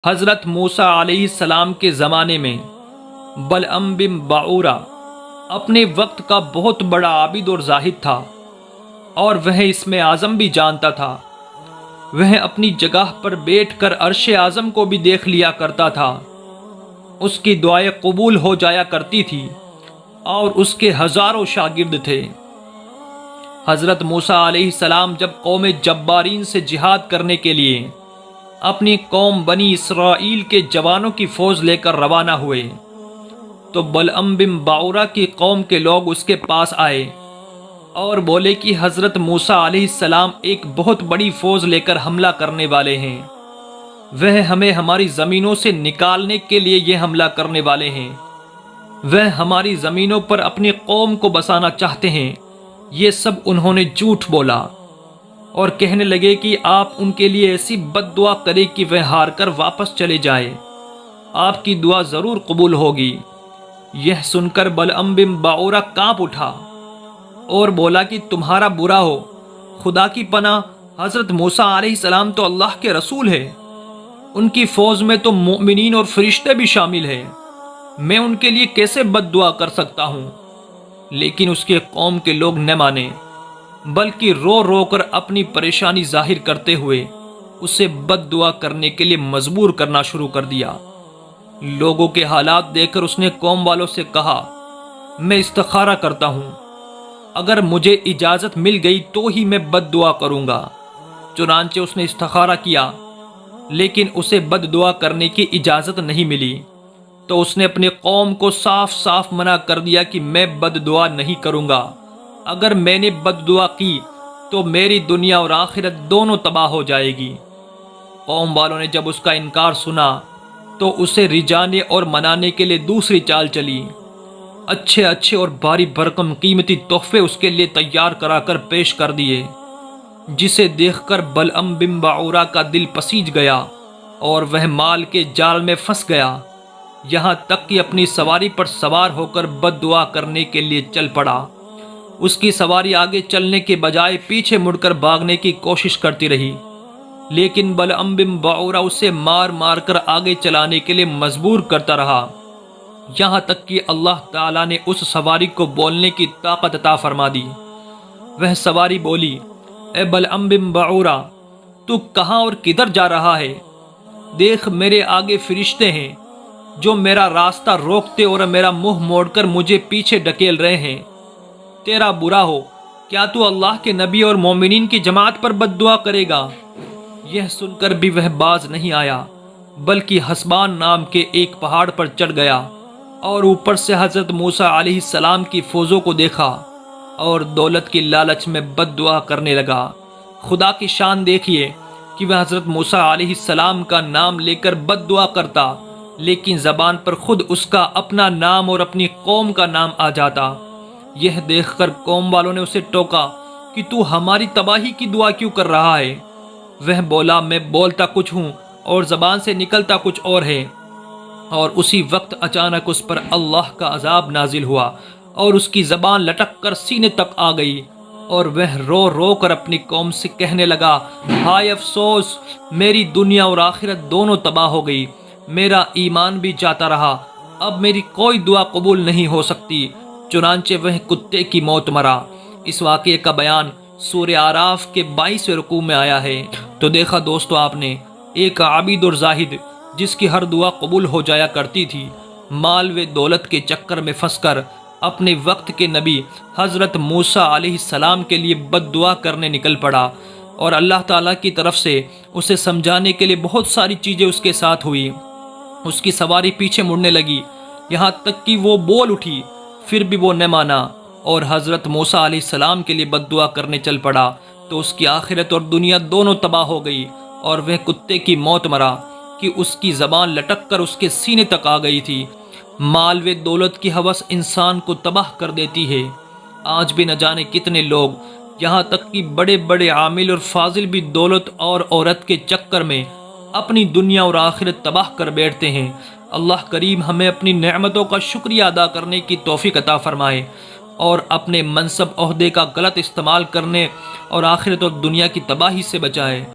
حضرت موسیٰ علیہ السلام کے زمانے میں بلعم بن باعورہ اپنے وقت کا بہت بڑا عابد اور زاہد تھا، اور وہ اسم اعظم بھی جانتا تھا۔ وہ اپنی جگہ پر بیٹھ کر عرش اعظم کو بھی دیکھ لیا کرتا تھا۔ اس کی دعائیں قبول ہو جایا کرتی تھی، اور اس کے ہزاروں شاگرد تھے۔ حضرت موسیٰ علیہ السلام جب قوم جبارین سے جہاد کرنے کے لیے اپنی قوم بنی اسرائیل کے جوانوں کی فوج لے کر روانہ ہوئے تو بلعم بن باعورہ کی قوم کے لوگ اس کے پاس آئے اور بولے کہ حضرت موسیٰ علیہ السلام ایک بہت بڑی فوج لے کر حملہ کرنے والے ہیں، وہ ہمیں ہماری زمینوں سے نکالنے کے لیے یہ حملہ کرنے والے ہیں، وہ ہماری زمینوں پر اپنی قوم کو بسانا چاہتے ہیں۔ یہ سب انہوں نے جھوٹ بولا اور کہنے لگے کہ آپ ان کے لیے ایسی بد دعا کریں کہ وہ ہار کر واپس چلے جائے، آپ کی دعا ضرور قبول ہوگی۔ یہ سن کر بلعم بن باعورہ کانپ اٹھا اور بولا کہ تمہارا برا ہو، خدا کی پناہ، حضرت موسیٰ علیہ السلام تو اللہ کے رسول ہے، ان کی فوج میں تو مومنین اور فرشتے بھی شامل ہیں، میں ان کے لیے کیسے بد دعا کر سکتا ہوں؟ لیکن اس کے قوم کے لوگ نہ مانے، بلکہ رو رو کر اپنی پریشانی ظاہر کرتے ہوئے اسے بد دعا کرنے کے لیے مجبور کرنا شروع کر دیا۔ لوگوں کے حالات دیکھ کر اس نے قوم والوں سے کہا، میں استخارہ کرتا ہوں، اگر مجھے اجازت مل گئی تو ہی میں بد دعا کروں گا۔ چنانچہ اس نے استخارہ کیا، لیکن اسے بد دعا کرنے کی اجازت نہیں ملی، تو اس نے اپنی قوم کو صاف صاف منع کر دیا کہ میں بد دعا نہیں کروں گا، اگر میں نے بد دعا کی تو میری دنیا اور آخرت دونوں تباہ ہو جائے گی۔ قوم والوں نے جب اس کا انکار سنا تو اسے رجانے اور منانے کے لیے دوسری چال چلی، اچھے اچھے اور بھاری بھرکم قیمتی تحفے اس کے لیے تیار کرا کر پیش کر دیے، جسے دیکھ کر بلعم بن باعورہ کا دل پسیج گیا اور وہ مال کے جال میں پھنس گیا، یہاں تک کہ اپنی سواری پر سوار ہو کر بد دعا کرنے کے لیے چل پڑا۔ اس کی سواری آگے چلنے کے بجائے پیچھے مڑ کر بھاگنے کی کوشش کرتی رہی، لیکن بلعم بن باعورہ اسے مار مار کر آگے چلانے کے لیے مجبور کرتا رہا، یہاں تک کہ اللہ تعالیٰ نے اس سواری کو بولنے کی طاقت عطا فرما دی۔ وہ سواری بولی، اے بلعم بن باعورہ، تو کہاں اور کدھر جا رہا ہے؟ دیکھ، میرے آگے فرشتے ہیں جو میرا راستہ روکتے اور میرا منہ موڑ کر مجھے پیچھے ڈھکیل رہے ہیں۔ تیرا برا ہو، کیا تو اللہ کے نبی اور مومنین کی جماعت پر بد دعا کرے گا؟ یہ سن کر بھی وہ باز نہیں آیا، بلکہ حسبان نام کے ایک پہاڑ پر چڑھ گیا اور اوپر سے حضرت موسیٰ علیہ السلام کی فوجوں کو دیکھا اور دولت کی لالچ میں بد دعا کرنے لگا۔ خدا کی شان دیکھیے کہ وہ حضرت موسیٰ علیہ السلام کا نام لے کر بد دعا کرتا، لیکن زبان پر خود اس کا اپنا نام اور اپنی قوم کا نام آ جاتا۔ یہ دیکھ کر قوم والوں نے اسے ٹوکا کہ تو ہماری تباہی کی دعا کیوں کر رہا ہے؟ وہ بولا، میں بولتا کچھ ہوں اور زبان سے نکلتا کچھ اور ہے۔ اور اسی وقت اچانک اس پر اللہ کا عذاب نازل ہوا اور اس کی زبان لٹک کر سینے تک آ گئی، اور وہ رو رو کر اپنی قوم سے کہنے لگا، ہائے افسوس، میری دنیا اور آخرت دونوں تباہ ہو گئی، میرا ایمان بھی جاتا رہا، اب میری کوئی دعا قبول نہیں ہو سکتی۔ چنانچہ وہ کتے کی موت مرا۔ اس واقعے کا بیان سورہ اعراف کے 22 رکوع میں آیا ہے۔ تو دیکھا دوستو آپ نے، ایک عابد اور زاہد جس کی ہر دعا قبول ہو جایا کرتی تھی، مال و دولت کے چکر میں پھنس کر اپنے وقت کے نبی حضرت موسیٰ علیہ السلام کے لیے بد دعا کرنے نکل پڑا، اور اللہ تعالیٰ کی طرف سے اسے سمجھانے کے لیے بہت ساری چیزیں اس کے ساتھ ہوئی۔ اس کی سواری پیچھے مڑنے لگی، یہاں تک کہ وہ بول اٹھی، پھر بھی وہ نہ مانا اور حضرت موسیٰ علیہ السلام کے لیے بد دعا کرنے چل پڑا، تو اس کی آخرت اور دنیا دونوں تباہ ہو گئی، اور وہ کتے کی موت مرا کہ اس کی زبان لٹک کر اس کے سینے تک آ گئی تھی۔ مال و دولت کی ہوس انسان کو تباہ کر دیتی ہے۔ آج بھی نہ جانے کتنے لوگ، یہاں تک کہ بڑے بڑے عامل اور فاضل بھی دولت اور عورت کے چکر میں اپنی دنیا اور آخرت تباہ کر بیٹھتے ہیں۔ اللہ کریم ہمیں اپنی نعمتوں کا شکریہ ادا کرنے کی توفیق عطا فرمائے، اور اپنے منصب عہدے کا غلط استعمال کرنے اور آخرت اور دنیا کی تباہی سے بچائے۔